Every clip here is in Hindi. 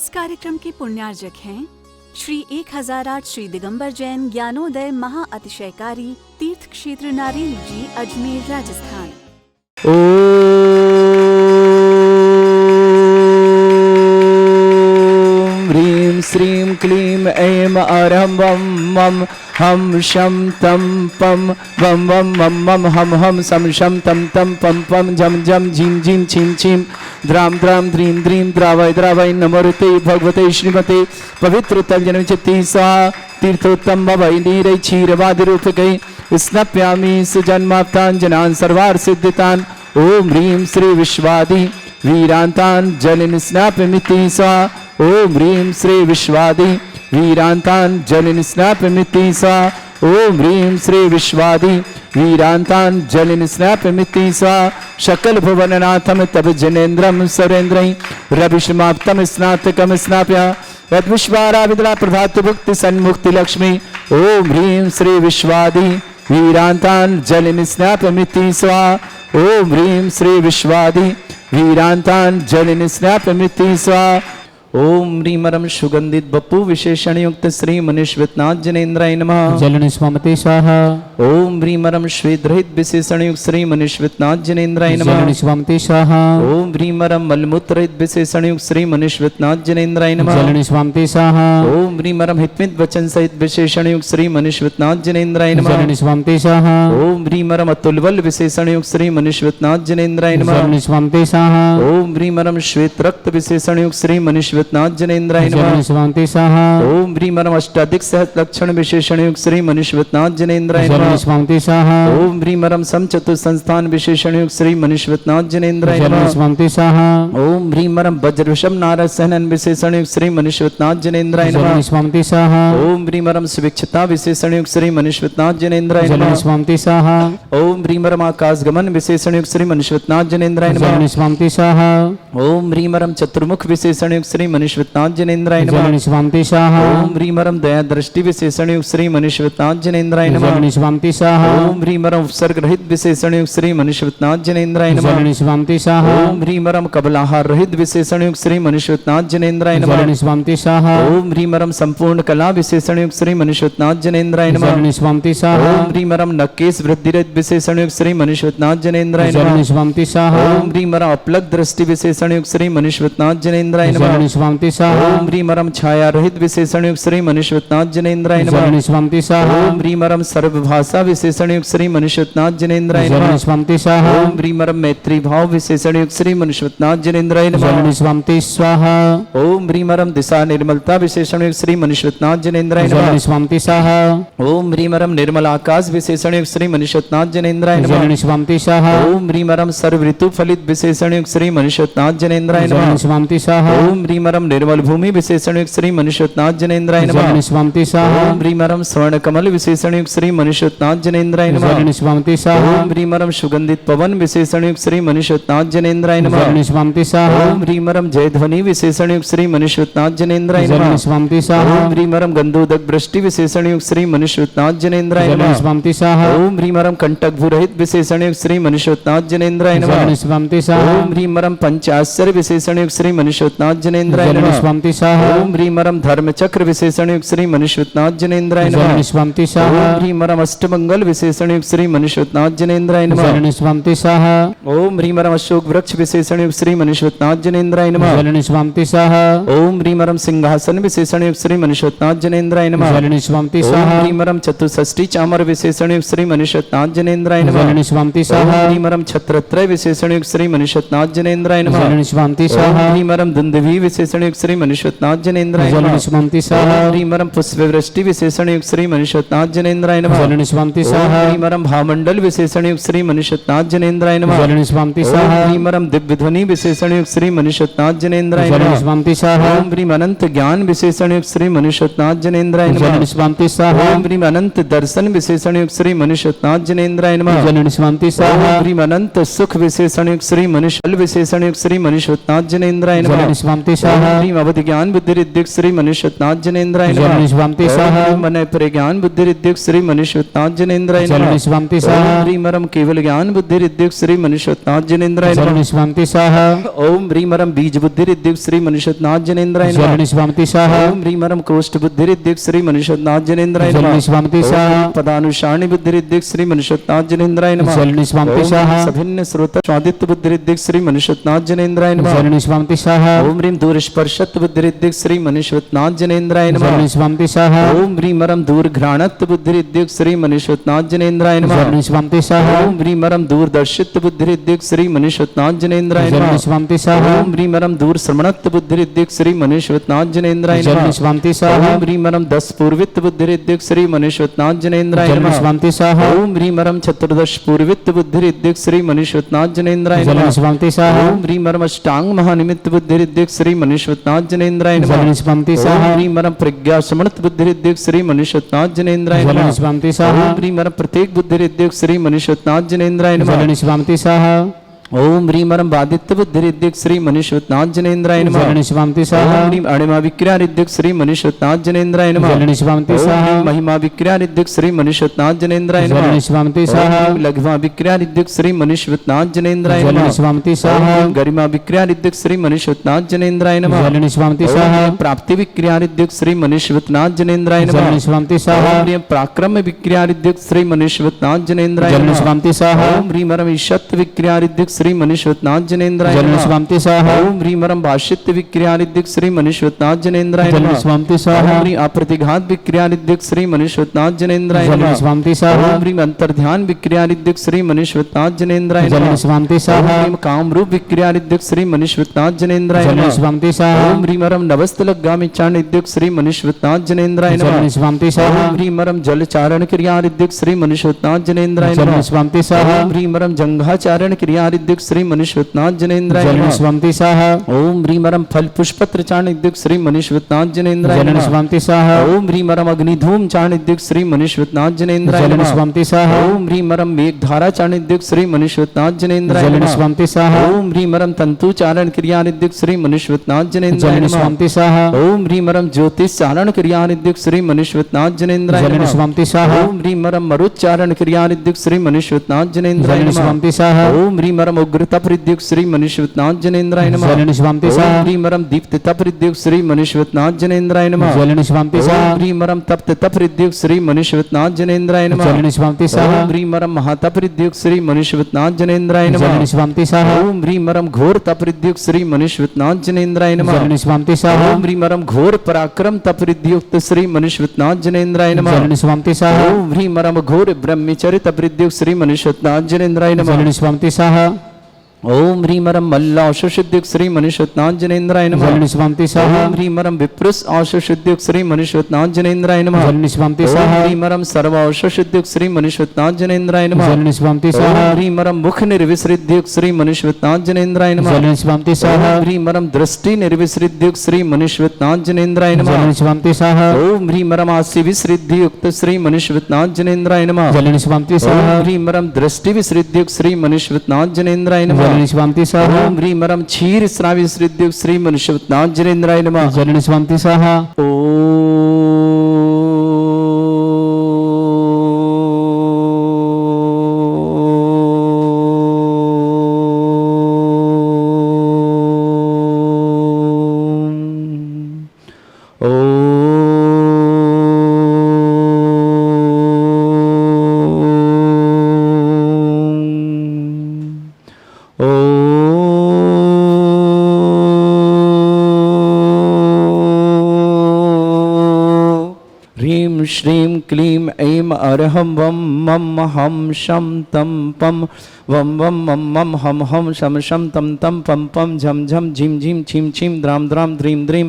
इस कार्यक्रम के पुण्यार्जक हैं श्री 1008 श्री दिगंबर जैन ज्ञानोदय महाअतिशयकारी तीर्थ क्षेत्र नारेल जी, अजमेर, राजस्थान। ओम ह्रीं श्रीं क्लीं ऐं अरहं वं मं हम शम तम पम वम वम मम मम हम सम शम तम तम पम पम जम जम झीम झीम छीम छीम द्राम द्राम द्रीम द्रीम द्रावय द्रावय नमोते भगवते श्रीमते पवित्र तल चित्ती स्वाहा तीर्थोत्तम भवै नीरै क्षीरवादि रूपकै स्नप्यामि सुजन्माप्ताञ्जनान् सर्वार्थ सिद्धितान्। ओम ह्रीं श्री विश्वादि वीरान्तान् जलिन स्नापमिति स्वाहा। ओम ह्रीं श्री विश्वादि वीरान्तान् जलिन स्नापमिति स्वाहा। ओम ह्रीं श्री विश्वादि वीरान्तान् जलिन स्नापमिति स्वाहा। शकल भुवननाथम तब जनेन्द्रम सुरेन्द्रै रविश्रमाप्तम स्नातकम स्नाप्य यद्विश्वारा विद्रा प्रभात भुक्ति सन्मुक्ति लक्ष्मी। ओम ह्रीं श्री विश्वादि वीरान्तान् जलिन स्नापमिति स्वाहा। ओम ह्रीं श्री विश्वादि वीरान्तान् जलिन स्नापमिति स्वाहा। ओम ह्रीमरम सुगंधित बपु विशेषण युक्त श्री मनीश्वतनाथ जनेन्द्राय नमः। जलन स्वामते स्वाहा। ओम ह्रीमरम श्वेतरहित विशेषण युक्त श्री मनीश्वतनाथ जनेन्द्राय नमः। जलन स्वामते स्वाहा। ओम ह्रीमरम मलमूत्रहित विशेषण युक्त श्री मनीश्वतनाथ जनेन्द्राय नमः। जलन स्वामते स्वाहा। ओम ह्रीमरम हितमित वचन सहित विशेषण युक्त श्री मनीश्वतनाथ जनेन्द्राय नमः। जलन स्वामते स्वाहा। ओम ह्रीमरम अतुलबल विशेषण युक्त श्री मनीश्वतनाथ जनेन्द्राय नमः। जलन स्वामते स्वाहा। ओम ह्रीमरम श्वेत रक्त विशेषण युक्त श्री मनीश्वतनाथ जनेन्द्राय नमः। जलन स्वामते स्वाहा। ओम ह्रीमरम अष्टाधिक सहत लक्षण विशेषण युक्त श्री मनीश्वतनाथ जनेन्द्राय नमः। जलन स्वामते स्वाहा। ओम ह्रीमरम समचतुर संस्थान विशेषण युक्त श्री मनीश्वतनाथ जनेन्द्राय जलन नमः। स्वामते स्वाहा। ओम ह्रीमरम वज्रवशम नारद सहनन विशेषण युक्त श्री मनीश्वतनाथ जनेन्द्राय जलन नमः। स्वामते स्वाहा। ओम ह्रीमरम सुविक्षता विशेषण युक्त श्री मनीश्वतनाथ जनेन्द्राय जलन नमः। स्वामते स्वाहा। ओम ह्रीमरम आकाश गमन विशेषण युक्त श्री मनीश्वतनाथ जनेन्द्राय जलन नमः। स्वामते स्वाहा। ओम ह्रीमरम चतुर्मुख विशेषण युक्त श्री मनीश्वतनाथ जनेन्द्राय नमः। जलन स्वामते स्वाहा। ओम ह्रीमरम दया दृष्टि विशेषण युक्त श्री मनीश्वतनाथ जनेन्द्राय नमः। जलन स्वामते स्वाहा। ओम ह्रीमरम उपसर्ग रहित विशेषण युक्त श्री मनीश्वतनाथ जनेन्द्राय नमः। जलन स्वामते स्वाहा। ओम ह्रीमरम कबलाहार रहित विशेषण युक्त श्री मनीश्वतनाथ जनेन्द्राय नमः। जलन स्वामते स्वाहा। ओम ह्रीमरम संपूर्ण कला विशेषण युक्त श्री मनीश्वतनाथ जनेन्द्राय नमः। जलन स्वामते स्वाहा। ओम ह्रीमरम नकेश वृद्धि रहित विशेषण युक्त श्री मनीश्वतनाथ जनेन्द्राय नमः। जलन स्वामते स्वाहा। ओम ह्रीमरम अपलक दृष्टि विशेषण युक्त श्री मनीश्वतनाथ जनेन्द्राय नमः। जलन स्वामते स्वाहा। ओम ह्रीमरम छाया रहित विशेषण युक्त श्री मनीश्वतनाथ जनेन्द्राय नमः। जलन स्वामते स्वाहा। ओम ह्रीमरम सर्वभाषा विशेषण युक्त श्री मनीश्वतनाथ जनेन्द्राय जलन नमः। स्वामते स्वाहा। ओम ह्रीमरम मैत्री भाव विशेषण युक्त श्री मनीश्वतनाथ जनेन्द्राय नमः। जलन स्वामते स्वाहा। ओम ह्रीमरम दिशा निर्मलता विशेषण युक्त श्री मनीश्वतनाथ जनेन्द्राय जलन नमः। स्वामते स्वाहा। ओम ह्रीमरम निर्मल आकाश विशेषण युक्त श्री मनीश्वतनाथ जनेन्द्राय नमः। जलन स्वामते स्वाहा। ओम ह्रीमरम सर्व ऋतु फलित विशेषण युक्त श्री मनीश्वतनाथ जनेन्द्राय जलन नमः। स्वामते स्वाहा। ओम ह्रीमरम निर्मल भूमि विशेषण युक्त श्री मनीश्वतनाथ जनेन्द्राय जलन नमः। स्वामते स्वाहा। ओम ह्रीमरम स्वर्ण कमल विशेषण युक्त श्री मनीश्वतनाथ जनेन्द्राय नमः। जलन स्वामते स्वाहा। ओम ह्रीमरम सुगंधित पवन विशेषण युक्त श्री मनीश्वतनाथ जनेन्द्राय नमः। जलन स्वामते स्वाहा। ओम ह्रीमरम जय ध्वनि विशेषण युक्त श्री मनीश्वतनाथ जनेन्द्राय जलन नमः। स्वामते स्वाहा। ओम ह्रीमरम गंधोदक वृष्टि विशेषण युक्त श्री मनीश्वतनाथ जनेन्द्राय जलन नमः। स्वामते स्वाहा। ओम ह्रीमरम कंटक भूरहित विशेषण युक्त श्री मनीश्वतनाथ जनेन्द्राय नमः। जलन स्वामते स्वाहा। ओम ह्रीमरम पंचाश्चर्य विशेषण युक्त श्री मनीश्वतनाथ जनेन्द्राय जलन नमः। स्वामते स्वाहा। ओम ह्रीमरम धर्म चक्र विशेषण युक्त श्री मनीश्वतनाथ जनेन्द्राय नमः। जलन स्वामते स्वाहा। ओम ह्रीमरम अष्टमंगल विशेषण युक्त श्री मनीश्वतनाथ जनेन्द्राय नमः। जलन स्वामते स्वाहा। ओम ह्रीमरम अशोक वृक्ष विशेषण युक्त श्री मनीश्वतनाथ जनेन्द्राय नमः। जलन स्वामते स्वाहा। ओम ह्रीमरम सिंहासन विशेषण युक्त श्री मनीश्वतनाथ जनेन्द्राय नमः। जलन स्वामते ओम स्वाहा। ह्रीमरम चतुष्षष्टि चामर विशेषण युक्त श्री मनीश्वतनाथ जनेन्द्राय नमः। जलन स्वामते ओम स्वाहा। ह्रीमरम छत्रत्रय विशेषण युक्त श्री मनीश्वतनाथ जनेन्द्राय नमः। जलन स्वामते ओम स्वाहा। ह्रीमरम दुंदुभि विशेषण युक्त श्री मनीश्वतनाथ जनेन्द्राय जलन नमः। स्वामते ओम स्वाहा। ह्रीमरम पुष्पवृष्टि विशेषण युक्त श्री मनीश्वतनाथ जनेन्द्राय नमः। जलन स्वामते ओम स्वाहा। ह्रीमरम भामंडल विशेषण युक्त श्री मनीश्वतनाथ जनेन्द्राय नमः। जलन स्वामते ओम स्वाहा। ह्रीमरम दिव्य ध्वनि विशेषण युक्त श्री मनीश्वतनाथ जनेन्द्राय जलन नमः। स्वामते स्वाहा। ओम ह्रीम अनंत ज्ञान विशेषण युक्त श्री मनीश्वतनाथ जनेन्द्राय जलन नमः। स्वामते स्वाहा। ओम ह्रीम अनंत दर्शन विशेषण युक्त श्री मनीश्वतनाथ जनेन्द्राय नमः। जलन स्वामते ओम स्वाहा। ह्रीम अनंत सुख विशेषण युक्त श्री मनीश्वल विशेषण युक्त श्री मनीश्वतनाथ जनेन्द्राय नमः। जलन स्वामते स्वाहा। सह ह्रीं अवधि ज्ञान बुद्धिरिद्युक् श्री मनुष्योत्नाथ जनेन्द्राय नमः। जलनि स्वान्ति सह मन परिज्ञान बुद्धिरिद्युक् श्री मनुष्योत्नाथ जनेन्द्राय नमः। जलनि स्वान्ति सह ह्रीं मरम केवल ज्ञान बुद्धिरिद्युक् श्री मनुष्योत्नाथ जनेन्द्राय नमः। जलनि स्वान्ति सह ओम ह्रीं मरम बीज बुद्धिरिद्युक् श्री मनुष्योत्नाथ जनेन्द्राय नमः। जलनि स्वान्ति सह ओम ह्रीं मरम कोष्ठ बुद्धिरिद्युक् श्री मनुष्योत्नाथ जनेन्द्राय नमः। जलनि स्वान्ति सह पदानुसारणी बुद्धिरिद्युक् श्री मनुष्योत्नाथ जनेन्द्राय नमः। जलनि स्वान्ति सह सभिन्न श्रोत स्वादित्य बुद्धिरिद्युक् श्री मनुष्योत्नाथ जनेन्द्राय नमः। जलनि स्वान्ति सह ओम ह्रीं दूरस्पर्शत्व बुद्धिरिद्युक् श्री मनुष्योत्नाथ जनेन्द्राय नमः। जलनि स्वान्ति सह ओम ह्रीं मरम दूरघ्राणत्व बुद्धिरिद्युक् श्री मनुष्योत्नाथ जनेन्द्राय नमः। जलनि स्वान्ति सह ओम ह्रीं मरम दूरदर्शित्व बुद्धिरिद्युक् श्री मनुष्योत्नाथ जनेन्द्राय नमः। जलनि स्वान्ति सह ओम ह्रीं मरम दूर श्रवणत्व बुद्धिरिद्युक् श्री मनुष्योत्नाथ जनेन्द्राय नमः। जलनि स्वान्ति सह ओम ह्रीं मरम 10 पूर्वित्व बुद्धिरिद्युक् श्री मनुष्योत्नाथ जनेन्द्राय जलनि नमः। स्वान्ति सह ओम ह्रीं मरम 14 पूर्वित्व बुद्धिरिद्युक् श्री मनुष्योत्नाथ जनेन्द्राय नमः। जलनि स्वान्ति सह ओम ह्रीं मरम अष्टांग महानिमित्त बुद्धिरिद्युक् श्री मनुष्योत्नाथ जनेन्द्राय नमः। जलनि स्वान्ति ओम सह ह्रीं मरम प्रज्ञा समृत बुद्धिरिद्युक् श्री मनुष्योत्नाथ जनेन्द्राय नमः। जलनि स्वान्ति सह ओम ह्रीं मरम प्रत्येक बुद्धिरिद्युक् श्री मनुष्योत्नाथ जनेन्द्राय नमः। जलनि स्वान्ति सह ओम ह्रीं मरम बादित्य बुद्धिरिद्युक् श्री मनुष्योत्नाथ जनेन्द्राय नमः। जलनि स्वान्ति सह ओम ह्रीं अणिमा विक्रियारिद्युक् श्री मनुष्योत्नाथ जनेन्द्राय नमः। जलनि स्वान्ति ओम सह ह्रीं महिमा विक्रियारिद्युक् श्री मनुष्योत्नाथ जनेन्द्राय नमः। जलनि स्वान्ति ओम सह ह्रीं लघ्वा विक्रियारिद्युक् श्री मनुष्योत्नाथ जनेन्द्राय जलनि नमः। स्वान्ति ओम सह ह्रीं गरिमा विक्रियारिद्युक् श्री मनुष्योत्नाथ जनेन्द्राय नमः। जलनि स्वान्ति ओम सह ह्रीं प्राप्ति विक्रियारिद्युक् श्री मनुष्योत्नाथ जनेन्द्राय नमः। जलनि स्वान्ति सह ओम ह्रीं पराक्रम विक्रियारिद्युक् श्री मनुष्योत्नाथ जनेन्द्राय जलनि नमः। स्वान्ति सह ओम ह्रीं मरम ईशत् विक्रियारिद्युक् श्री मनुष्योत्नाथ जनेन्द्राय जलनि नमः। स्वान्ति सह ओम ह्रीं मरम भाष्यत्य विक्रियारिद्युक् श्री मनुष्योत्नाथ जनेन्द्राय जलनि नमः। स्वान्ति ओम सह ह्रीं अप्रतिघात विक्रियारिद्युक् श्री मनुष्योत्नाथ जनेन्द्राय जलनि नमः। स्वान्ति सह ओम ह्रीं अंतर्ध्यान विक्रियारिद्युक् श्री मनुष्योत्नाथ जनेन्द्राय नमः। जलनि स्वान्ति ओम सह ह्रीं कामरूप विक्रियारिद्युक् श्री मनुष्योत्नाथ जनेन्द्राय जलनि नमः। स्वान्ति सह ओम ह्रीं मरम नवस्तलगामि चाणिद्युक् श्री मनुष्योत्नाथ जनेन्द्राय नमः। जलनि स्वान्ति सह ओम ह्रीं मरम जलचारण क्रियारिद्युक् श्री मनुष्योत्नाथ जनेन्द्राय नमः। जलनि स्वान्ति सह ओम ह्रीं मरम जंघाचारण क्रियारिद्युक् श्री मनुष्योत्नाथ जनेन्द्राय जलनि नमः। स्वान्ति सह ओम ह्रीं मरम फल पुष्पत्र चाणिद्युक् श्री मनुष्योत्नाथ जनेन्द्राय जलनि नमः। स्वान्ति सह ओम ह्रीं मरम अग्निधूम चाणिद्युक् श्री मनुष्योत्नाथ जनेन्द्राय जलनि नमः। स्वान्ति सह ओम ह्रीं मरम मेघधारा चाणिद्युक् श्री मनुष्योत्नाथ जनेन्द्राय जलनि नमः। स्वान्ति सह ओम ह्रीं मरम तंतु चारण क्रियारिद्युक् श्री मनुष्योत्नाथ जनेन्द्राय जलनि नमः। स्वान्ति सह ओम ह्रीं मरम ज्योतिष चारण क्रियारिद्युक् श्री मनुष्योत्नाथ जनेन्द्राय जलनि नमः। स्वान्ति सह ओम ह्रीं मरम मरुच्चारण क्रियारिद्युक् श्री मनुष्योत्नाथ जनेन्द्राय जलनि नमः। स्वान्ति सह ओम ह्रीं मरम उग्र तपरिद्युक् श्री मनुष्योत्नाथ जनेन्द्राय नमः। जलनि स्वान्ति ओम सह ह्रीं मरम दीप्त तपरिद्युक् श्री मनुष्योत्नाथ जनेन्द्राय नमः। जलनि स्वान्ति ओम सह ह्रीं मरम तप्त तपरिद्युक् श्री मनुष्योत्नाथ जनेन्द्राय नमः। जलनि स्वान्ति सह ओम ह्रीं मरम महातपरिद्युक् श्री मनुष्योत्नाथ जनेन्द्राय नमः। जलनि स्वान्ति सह ओम ह्रीं मरम घोर तपरिद्युक् श्री मनुष्योत्नाथ जनेन्द्राय नमः। जलनि स्वान्ति सह ओम ह्रीं मरम घोर पराक्रम तपरिद्युक्त श्री मनुष्योत्नाथ जनेन्द्राय नमः। जलनि स्वान्ति सह ओम ह्रीं मरम घोर ब्रह्मचर्य तपरिद्युक्त श्री मनुष्योत्नाथ जनेन्द्राय नमः। जलनि स्वान्ति सह ओम ह्रीं मरम मल्लाशुद्धयुक्त श्री मनुष्योत्नाथ जनेन्द्राय नमः। जलनि स्वान्ति सह ओम ह्रीं मरम विप्रुष आशुद्धयुक्त श्री मनुष्योत्नाथ जनेन्द्राय नमः। जलनि स्वान्ति ओम सह ह्रीं मरम सर्वाशुद्धयुक्त श्री मनुष्योत्नाथ जनेन्द्राय नमः। जलनि स्वान्ति ओम सह ह्रीं मरम मुख निर्विसृद्युक्त श्री मनुष्योत्नाथ जनेन्द्राय नमः। जलनि स्वान्ति सह ओम ह्रीं मरम दृष्टि निर्विसृद्युक्त श्री मनुष्योत्नाथ जनेन्द्राय नमः। जलनि स्वान्ति सह ओम ह्रीं मरम आसि विसृद्युक्त श्री मनुष्योत्नाथ जनेन्द्राय नमः। जलनि स्वान्ति सह ओम ह्रीं मरम दृष्टि विसृद्युक्त श्री मनुष्योत्नाथ जनेन्द्राय नमः। जलनि स्वान्ति सह ओम ह्रीं मरम क्षीर श्रावि विसृद्युक्त श्री मनुष्योत्नाथ जनेन्द्राय नमः। जलनि स्वान्ति सह ह्रीं श्रीं क्लीं ऐं अरहं वं मं हम शं तं पं वं वं मं मं हम हम शं शं तं तं पं पं झं झं झिं झिं छिं छिं द्रां द्रां द्रीं द्रीं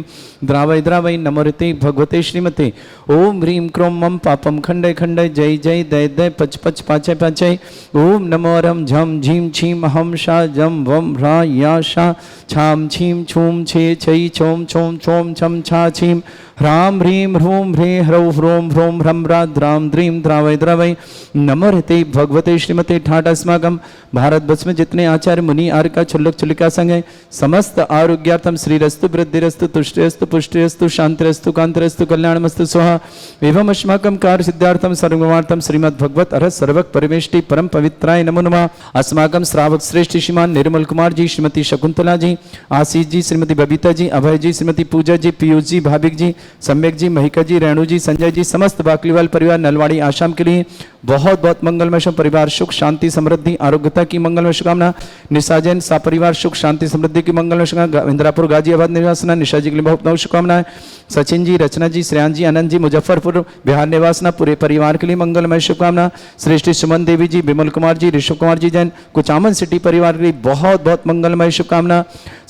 द्रावय द्रावय नमोरते भगवते श्रीमते। ओम ह्रीं क्रों मं पापं खण्डय खण्डय जय जय दय दय पच पच पाचय पाचय। ओम नमो रं झं झीं छीं हम शा जं वं ह्रा या शा छां छीं छूं छे छै छौं छौं छौं छं छा छीं ह्रां ह्रीं ह्रूं ह्रें ह्रौं ह्रों ह्रों ह्रं ह्रा द्रां द्रीं द्रावय द्रावय नमोरते भगवते श्रीमते ठाट अस्माकं भारतवर्ष में जितने आचार्य मुनि आर्य छुल्लक छुलिका संघ है समस्त आरोग्यार्थम श्रीरस्तु वृद्धिरस्तु तुष्टिरस्तु पुष्टिरस्तु शांतिरस्तु कांतिरस्तु कल्याणमस्तु स्वाहा एवं अस्माकं कार्य सिद्धार्थम सर्वमार्थम श्रीमद् भगवत अरहत सर्वक परमेष्टि परम पवित्राय नमो नमः। अस्माकं श्रावक श्रेष्ठ श्रीमान निर्मल कुमार जी, श्रीमती शकुंतला जी, आशीष जी, श्रीमती बबीता जी, अभय जी, श्रीमती पूजा जी, पीयूष जी, भाविक जी, सम्यक जी, महिका जी, रेणु जी, संजय जी, समस्त बाकलीवाल परिवार नलवाड़ी आश्रम के लिए बहुत बहुत मंगलमय शुभ परिवार सुख शांति समृद्धि आरोग्यता की मंगलमय शुभकामना। निशा जैन सा परिवार सुख शांति समृद्धि की मंगलमय शुभकामना। इंदिरापुर गाजियाबाद निवासना निशा जी के लिए बहुत बहुत शुभकामनाएं। सचिन जी, रचना जी, श्रेयान जी, आनंद जी, मुजफ्फरपुर बिहार निवासना पूरे परिवार के लिए मंगलमय शुभकामना। श्रेष्ठी सुमन देवी जी, विमल कुमार जी, ऋषभ कुमार जी जैन कुचामन सिटी परिवार के लिए बहुत बहुत मंगलमय शुभकामना।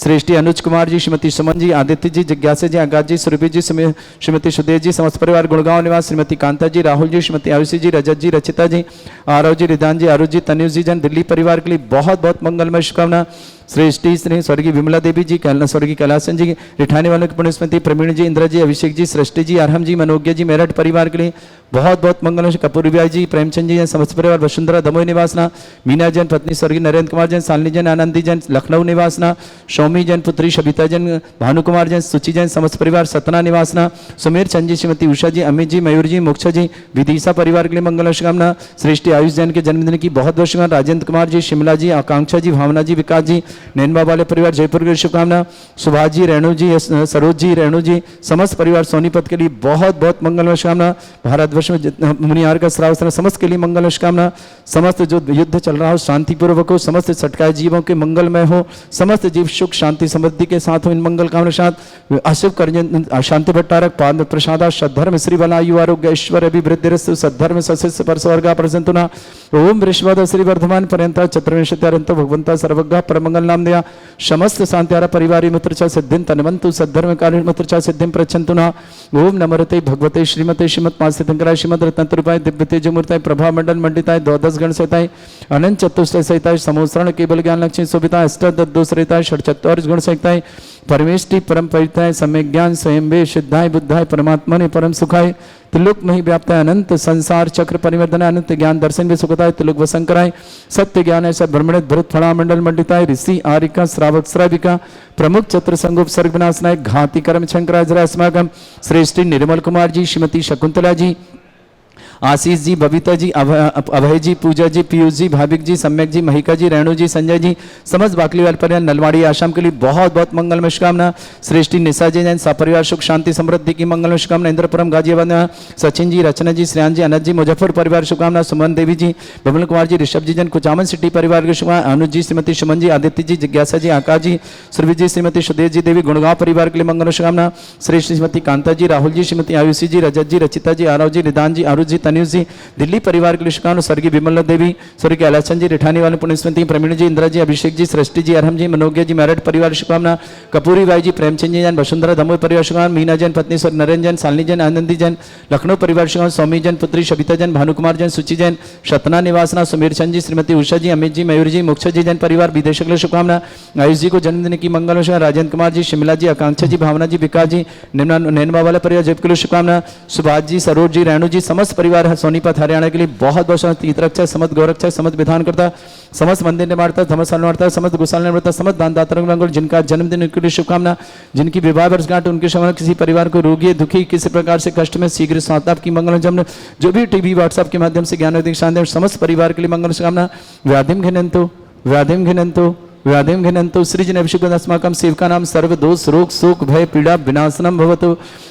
श्रेष्ठी अनुज कुमार जी, श्रीमती सुमन जी, आदित्य जी, जिज्ञासा जी, आकाश जी, सुरभि जी, श्रीमती सुदेव जी, समस्त परिवार गुड़गांव निवास, श्रीमती कांता जी, राहुल जी, श्रीमती आयुषी जी, रजत जी, रचिता जी, आरव जी, रिदान जी, आरुष जी, तनुज जी जन दिल्ली परिवार के लिए बहुत बहुत मंगलमय शुभकामना। श्रेष्ठी स्नेह स्वर्गीय विमला देवी जी, स्वर्गीय कैलासन जी, रिठाने वालों की पुण्यस्मृति प्रवीण जी, इंद्र जी, अभिषेक जी, सृष्टि जी, अरहम जी, मनोज्ञ जी, मेरठ परिवार के लिए बहुत बहुत मंगल। कपूर ब्याह जी, प्रेमचंद जी, समस्त परिवार वसुंधरा दमोई निवासना, मीना जैन पत्नी स्वर्गीय नरेंद्र कुमार जैन, सालनी जैन, आनंदी जैन लखनऊ निवासना, सौमी जैन पुत्री शबिता जैन, भानु कुमार जैन, सुचि जैन, समस्त परिवार सतना निवासना, सुमेर चंद जी, श्रीमती उषा जी, अमित जी, मयूर जी, मोक्षा जी, विदिशा परिवार के लिए मंगल शुभकामना। श्रेष्ठी आयुष जैन के जन्मदिन की बहुत बहुत शुभकामना। राजेंद्र कुमार जी, शिमला जी, आकांक्षा जी, भावना जी, विकास जी, नैनबा वाले परिवार जयपुर के लिए शुभकामना। सुभाष जी, रेणु जी, सरोज जी, रेणु जी, समस्त परिवार सोनीपत के लिए बहुत बहुत मंगलमय शुभकामना। भारतवर्ष में मुनियार का श्राव समस्त के लिए मंगल शुभकामना। समस्त जो युद्ध चल रहा हो शांतिपूर्वक हो, समस्त सटकाए जीवों के मंगलमय हो, समस्त जीव सुख शांति समृद्धि के साथ हो। इन मंगल कामना साथ अशुभ कर शांति भट्टारक पाद प्रसादा सद्धर्म श्री बलायु आरोग्य ऐश्वर्य अभिवृद्धिरस्तु सद्धर्म सस्य पर स्वर्गा प्रसंतुना। ओम वृषभद श्री वर्धमान पर्यंता चतुर्विंशत्यारंत भगवंता सर्वज्ञ परमंगल नाम दया समस्त शांत्यारा परिवारी मित्रचा सिद्धिं तन्वन्तु सद्धर्म कालीन मित्रचा सिद्धिं प्रचंतुना। ओम नमरते भगवते श्रीमते श्रीमत् मास्तितंकराय श्रीमद रत्नतरूपाय दिव्य तेजमूर्ताय प्रभा मंडल मंडिताय द्वादश गण सहिताय अनंत चतुष्टय सहिताय समोसरण केवल ज्ञान लक्ष्मी शोभिताय अष्टदश सहिताय षट्चत्वारिश गुण सहिताय परमेष्टि परम परिताय सम्यक ज्ञान स्वयं वे सिद्धाय बुद्धाय परमात्मने परम सुखाय त्रिलोक मही व्याप्ताय अनंत संसार चक्र परिवर्तन अनंत ज्ञान दर्शन भी सुखताय त्रिलोक वसंकराय सत्य ज्ञान ऐसा ब्रह्मणित भरत फणा मंडल मंडिताय ऋषि आरिका श्रावक श्राविका प्रमुख चतुर संगोप सर्ग विनाशनाय घाति कर्म शंकराय जरा अस्माकम श्रेष्ठी निर्मल कुमार जी, श्रीमती शकुंतला जी, आशीष जी, बबीता जी, अभय जी, पूजा जी, पीयूष जी, भाविक जी, सम्यक जी, महिका जी, रेणु जी, संजय जी, समस्त बाकलीवाल परिवार नलवाड़ी आश्रम के लिए बहुत बहुत मंगलमय शुभकामना। श्रेष्ठी निशा जी जैन सपरिवार सुख शांति समृद्धि की मंगलमय शुभकामना। इंद्रपुरम गाजियाबाद सचिन जी, रचना जी, श्रेयान जी, अनंत जी, मुजफ्फर परिवार शुभकामना। सुमन देवी जी, विमल कुमार जी, ऋषभ जी जैन कुचामन सिटी परिवार की शुभकामना। अनुज जी, श्रीमती सुमन जी, आदित्य जी, जिज्ञासा जी, आकाश जी, सुरभि जी, श्रीमती सुदेव जी देवी गुड़गांव परिवार के लिए मंगल शुभकामना। श्रेष्ठी श्रीमती कांता जी, राहुल जी, श्रीमती आयुषी जी, रजत जी, रचिता जी, आरव जी, रिदान जी, आरुष जी, तनुज जी, दिल्ली परिवार के लिए शुभकामना। स्वर्गीय विमल देवी, स्वर्गीय कैलासन जी, रिठानी वाले पुण्यस्मृति प्रवीण जी, इंदिरा जी, अभिषेक जी, सृष्टि जी, अरहम जी, मनोज्ञ जी, मेरठ परिवार शुभकामना। कपूरी बाई जी, प्रेमचंद जी जैन, वसुंधरा दमोई परिवार शुभकामना। मीना जैन पत्नी स्वर्ग नरेंद्र जैन, सालनी जैन, आनंदी जैन लखनऊ परिवार शुभकामना। सौमी जैन पुत्री शबिता जैन, भानु कुमार जैन, सुचि जैन सतना निवासना। सुमेर चंद जी, श्रीमती उषा जी, अमित जी, मयूर जी, मोक्षा जी जैन परिवार विदेश के लिए शुभकामना। आयुष जी को जन्मदिन की मंगल शुभकामना। राजेंद्र कुमार जी, शिमला जी, आकांक्षा जी, भावना जी, विकास जी, नैनबा वाला परिवार जयपुर के लिए शुभकामना। सुभाष जी, सरोज जी, रेणु जी, समस्त परिवार सोनीपत हरियाणा के लिए बहुत बहुत तीर्थरक्षा समस्त गौरक्षा समस्त विधान करता समस्त मंदिर निर्माणता समस्त निर्माणता समस्त गुसाल निर्माता समस्त दानदाता जिनका जन्मदिन उनके लिए शुभकामना। जिनकी विवाह वर्षगांठ उनके समय किसी परिवार को रोगी दुखी किसी प्रकार से कष्ट में शीघ्र सांत्वना की मंगल जन्म जो भी टीवी व्हाट्सएप के माध्यम से ज्ञान शांति समस्त परिवार के लिए मंगल शुभकामना। व्याधिम घिनंतो व्याधिम घिनंतो सृजन अभिषेक अस्माकं सेवका नाम सर्व दोष रोग शोक भय पीड़ा विनाशनम भवतु।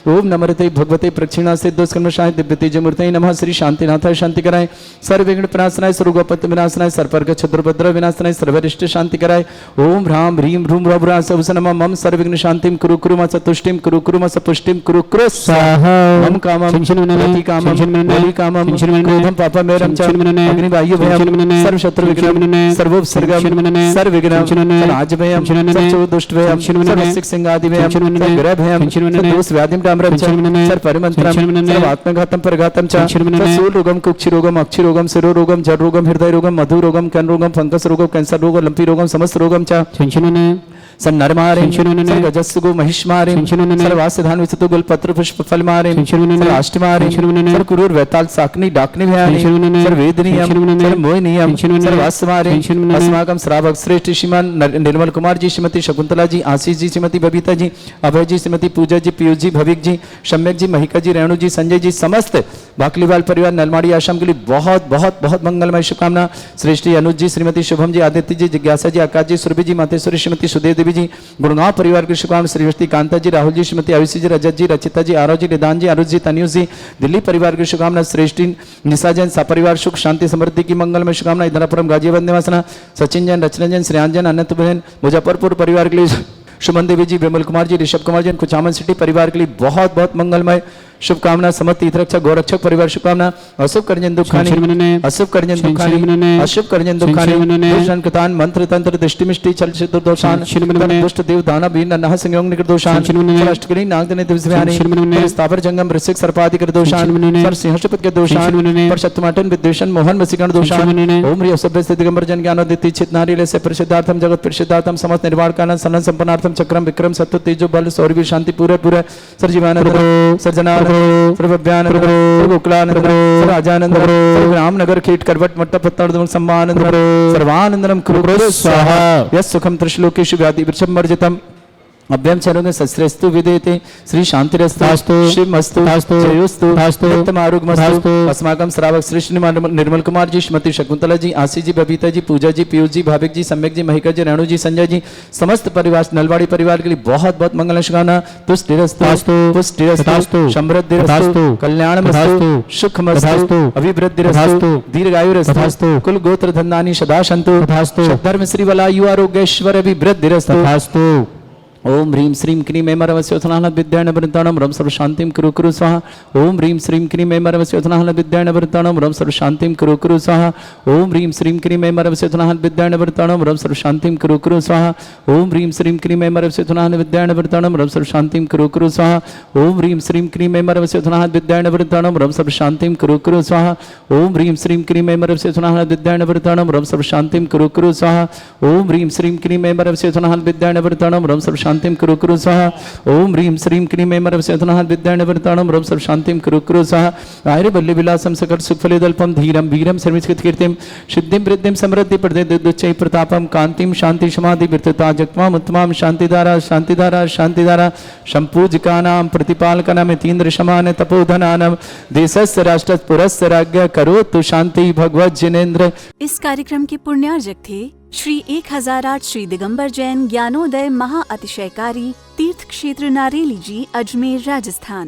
ओम नमरते भगवते प्रक्षिणा से दोष कर्मशाय दिव्य तेजमूर्तये नमः। श्री शांतिनाथाय शांति कराय सर्व विघ्न प्रणाशनाय सर्वगोपत्य विनाशनाय सर्पर्क क्षत्रभद्र विनाशनाय सर्वरिष्ट शांति कराय। ओम ह्राम ह्रीम ह्रूम ह्रभ्रा सवसनम मम सर्व विघ्न शांतिम कुरु कुरु मस तुष्टिम कुरु कुरु मस पुष्टिम कुरु कुरु स्वाहा। मम कामम प्रति कामम बलि कामम क्रोधम पापम मेरम च अग्नि वायु भयम सर्व शत्रु विघ्नम सर्वोपसर्गम सर्व विघ्न राज भयम सर्व दुष्ट भयम सर्व सिक सिंगादि भयम सर्व ग्रह भयम सर्व दोष व्याधिम डामरम च सर्व परिमंत्रम सर्व आत्मघातम परघातम च सूल रोगम कुक्षि रोगम अक्षि रोगम शिरो रोगम जड़ रोगम हृदय रोगम मधु रोगम कर्ण रोगम फंगस रोगम कैंसर रोगम लंपी रोगम समस्त रोगम च सन नरमारे सिंचनुनने, सन गजस्सुगो महिष्मारे सिंचनुनने, सन वासधान विसतो गुल पत्र पुष्प फल मारे सिंचनुनने, सन अष्टमारे सिंचनुनने, सन कुरूर वैताल साकनी डाकनी भयानी सिंचनुनने, सन वेदनीयम सिंचनुनने, सन मोहनीयम सिंचनुनने, सन वासमारे सिंचनुनने, अस्माकम श्रावक श्रेष्ठ श्रीमान निर्मल कुमार जी, श्रीमती शकुंतला जी, आशीष जी, श्रीमती बबीता जी, अभय जी, श्रीमती पूजा जी, पीयूष जी, भविक जी, सम्यक जी, महिका जी, रेणु जी, संजय जी, समस्त बाकलीवाल परिवार नलमाड़ी आश्रम के लिए बहुत बहुत बहुत मंगलमय शुभकामना। श्रेष्ठी अनुज जी, श्रीमती शुभम जी, आदित्य जी, जिज्ञासा जी, आकाश जी, सुरभि जी, मातेश्वरी, श्रीमती सुदेव देवी जी, गुड़गांव परिवार की शुभकामना। श्रीमती कांता जी, राहुल जी, श्रीमती आयुषी जी, रजत जी, रचिता जी, आरव जी, निदान जी, अरुज जी, तन्यूष जी, दिल्ली परिवार की शुभकामना। श्रेष्ठी निशा जैन, सपरिवार सुख शांति समृद्धि की मंगलमय शुभकामना। इधरपुरम गाजियाबाद निवासना सचिन जैन, रचना जैन, श्रेयांजन, अनंत बहन, मुजफ्फरपुर परिवार के लिए सुमन देवी जी, विमल कुमार जी, ऋषभ कुमार जैन, कुचामन सिटी परिवार के लिए बहुत बहुत मंगलमय शुभकामना। समस्त तीर्थरक्षक गोरक्षक परिवार शुभकामना। अशुभ करजन दुखानी, अशुभ करजन दुखानी, अशुभ करजन दुखानी, दुष्टन कृतान मंत्र तंत्र दृष्टि मिष्टि चल चित्र दोषान, दुष्ट देव दाना बीन नह संयोग निकट दोषान, अष्टकरी नागदने दिव्यज्ञानी, स्थावर जंगम ऋषिक सर्पादि कर दोषान, सर सिंहशपथ के दोषान, पर शतमाटन विद्वेषण मोहन वसीकरण दोषान, ओम रि असभ्य स्थिति दिगंबर जन ज्ञानोदिति चित्नारी से प्रसिद्धार्थम जगत प्रसिद्धार्थम समस्त निर्वाण कालन सनन संपन्नार्थम चक्रम विक्रम सत्व तेजो बल सौरवी शांति पूरे पूरे सर्जीवानंद सर्जना सर्वज्ञान सर्वकुलानंद सर्वाजानंद रामनगर खेट करवट मट्टा पत्ता सम्मानंद सर्वानंदनम कुरु स्वाहा यस सुखम त्रिश्लोकेषु व्याधि वृषभमर्जितम अभ्यम चरोगे सस्रेस्तु विदेते श्री शांतिरस्तु शिवमस्तु जयोस्तु नित्यमारुगमस्तु। अस्माकं श्रावक श्री श्री निर्मल कुमार जी, श्रीमती शकुंतला जी, आशीष जी, बबीता जी, पूजा जी, पीयूष जी, भाविक जी, सम्यक जी, महिका जी, रेणु जी, संजय जी, समस्त परिवार नलवाड़ी परिवार के लिए बहुत बहुत मंगल शुभकामना। तुष्टिरस्तु पुष्टिरस्तु समृद्धिरस्तु कल्याणमस्तु सुखमस्तु अभिवृद्धिरस्तु दीर्घायुरस्तु कुल गोत्र धन्यानि सदा सन्तु धर्म श्री वलायु आरोग्येश्वर अभिवृद्धिरस्तु। ओम ह्रीं श्रीं क्रीं ऐमरवस्योथनाहन विद्यायन वृत्ताणम रम सर्व शांतिम कुरु कुरु स्वाहा। ओम ह्रीं श्रीं क्रीं ऐमरवस्योथनाहन विद्यायन वृत्ताणम रम सर्व शांतिम कुरु कुरु स्वाहा। ओम ह्रीं श्रीं क्रीं ऐमरवस्योथनाहन विद्यायन वृत्ताणम रम सर्व शांतिम कुरु कुरु स्वाहा। ओम ह्रीं श्रीं क्रीं ऐमरवस्योथनाहन विद्यायन वृत्ताणम रम सर्व शांतिम कुरु कुरु स्वाहा। ओम ह्रीं श्रीं क्रीं ऐमरवस्योथनाहन विद्यायन वृत्ताणम रम सर्व शांतिम कुरु कुरु स्वाहा। ओम ह्रीं श्रीं क्रीं ऐमरवस्योथनाहन विद्यायन वृत्ताणम रम सर्व शांतिम कुरु कुरु स्वाहा। ओम ह्रीं श्रीं क्रीं ऐमरवस्योथनाहन विद्यायन वृत्ताणम रम सर्व शांतिम कुरु कुरु स्वाहा। ओम ह्रीं श्रीं क्रीं ऐमरवस्योथनाहन विद्यायन वृत्ताणम रम सर्व शांतिम कुरु कुरु स्वाहा। आयुर बल्ली विलासम सकट सुखफलेदल्पम धीरम वीरम सर्विस्कृत कीर्तिम सिद्धिम वृद्धिम समृद्धि प्रदेदुच्चै प्रतापम कांतिम शांति समाधि विरतता जगत्माम उत्तमाम शांतिधारा शांतिधारा शांतिधारा संपूजकानां प्रतिपालकानां यतीन्द्र समान तपोधनानां देशस्य राष्ट्रस्य पुरस्य राज्ञ करोतु शांति भगवत जिनेन्द्र। इस कार्यक्रम के पुण्यार्जक थे श्री 1008 श्री दिगंबर जैन ज्ञानोदय महा अतिशयकारी तीर्थ क्षेत्र नारेली जी, अजमेर, राजस्थान।